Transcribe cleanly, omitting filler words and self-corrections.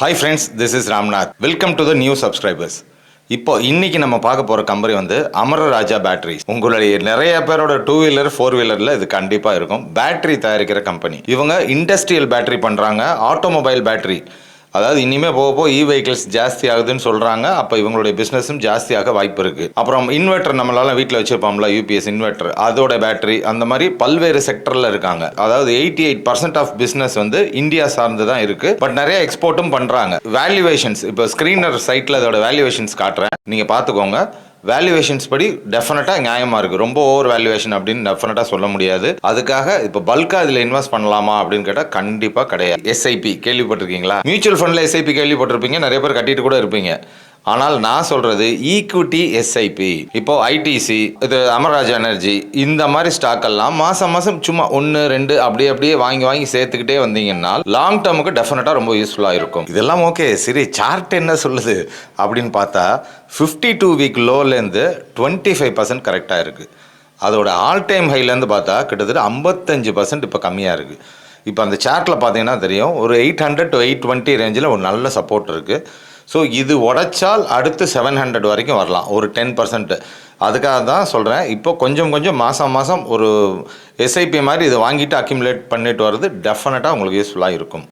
Hi friends, this is Ramnath. Welcome to the new subscribers. இன்னைக்கு நம்ம பார்க்க போகிற கம்பெனி அமர ராஜா பேட்டரிஸ். உங்களுடைய நிறைய பேரோட 2 வீலர் 4 வீலரில் இது கண்டிப்பாக இருக்கும். பேட்டரி தயாரிக்கிற கம்பெனி. இவங்க இண்டஸ்ட்ரியல் பேட்டரி பண்ணுறாங்க, ஆட்டோமொபைல் பேட்டரி. அதாவது இனிமேல் போக போக வெஹிக்கிள்ஸ் ஜாஸ்தி ஆகுதுன்னு சொல்கிறாங்க. அப்போ இவங்களுடைய பிஸ்னஸும் ஜாஸ்தியாக வாய்ப்பு இருக்குது. அப்புறம் இன்வெர்ட்டர் நம்மளால வீட்டில் வச்சுருப்போம்ல, யூபிஎஸ் இன்வெர்ட்டர், அதோட பேட்டரி, அந்த மாதிரி பல்வேறு செக்டரில் இருக்காங்க. அதாவது 88% ஆஃப் பிஸ்னஸ் இந்தியா சார்ந்து தான் இருக்குது. பட் நிறைய எக்ஸ்போர்ட்டும் பண்ணுறாங்க. வேல்யூவேஷன்ஸ் இப்போ ஸ்க்ரீனர் சைட்டில் அதோட வேல்யூவேஷன்ஸ் காட்டுறேன், நீங்கள் பார்த்துக்கோங்க. வேல்யூவேஷன்ஸ் படி டெஃபினட்டாக நியாயமாக இருக்குது. ரொம்ப ஓவர் வேல்யூவேஷன் அப்படின்னு டெஃபினட்டாக சொல்ல முடியாது. அதுக்காக இப்போ பல்காக இதில் இன்வெஸ்ட் பண்ணலாமா அப்படின்னு கேட்டால் கண்டிப்பாக கிடையாது. எஸ்ஐபி கேள்விப்பட்டிருக்கீங்களா? மியூச்சுவல் ஃபண்டில் எஸ்ஐபி கேள்விப்பட்டிருப்பீங்க, நிறைய பேர் கட்டிட்டு கூட இருப்பீங்க. ஆனால் நான் சொல்கிறது ஈக்விட்டி எஸ்ஐபி. இப்போ ஐடிசி, இது அமர்ராஜா எனர்ஜி, இந்த மாதிரி ஸ்டாக் எல்லாம் மாதம் மாதம் சும்மா 1 2 அப்படியே வாங்கி சேர்த்துக்கிட்டே வந்தீங்கன்னா லாங் டேர்முக்கு டெஃபினட்டாக ரொம்ப யூஸ்ஃபுல்லாக இருக்கும். இதெல்லாம் ஓகே, சரி சார்ட் என்ன சொல்லுது அப்படின்னு பார்த்தா 52 வீக் லோலேருந்து 25% கரெக்டாக இருக்குது. அதோட ஆல் டைம் ஹைலேருந்து பார்த்தா கிட்டத்தட்ட 55% இப்போ கம்மியாக இருக்குது. இப்போ அந்த சார்ட்டில் பார்த்தீங்கன்னா தெரியும், ஒரு 800 to 820 ரேஞ்சில் ஒரு நல்ல சப்போர்ட் இருக்குது. ஸோ இது உடைச்சால் அடுத்து 700 வரைக்கும் வரலாம், ஒரு 10%. அதுக்காக தான் சொல்கிறேன். இப்போ கொஞ்சம் மாதம் ஒரு எஸ்ஐபி மாதிரி இதை வாங்கிட்டு அக்யூமுலேட் பண்ணிட்டு வர்றது டெஃபினட்டாக உங்களுக்கு யூஸ்ஃபுல்லாக இருக்கும்.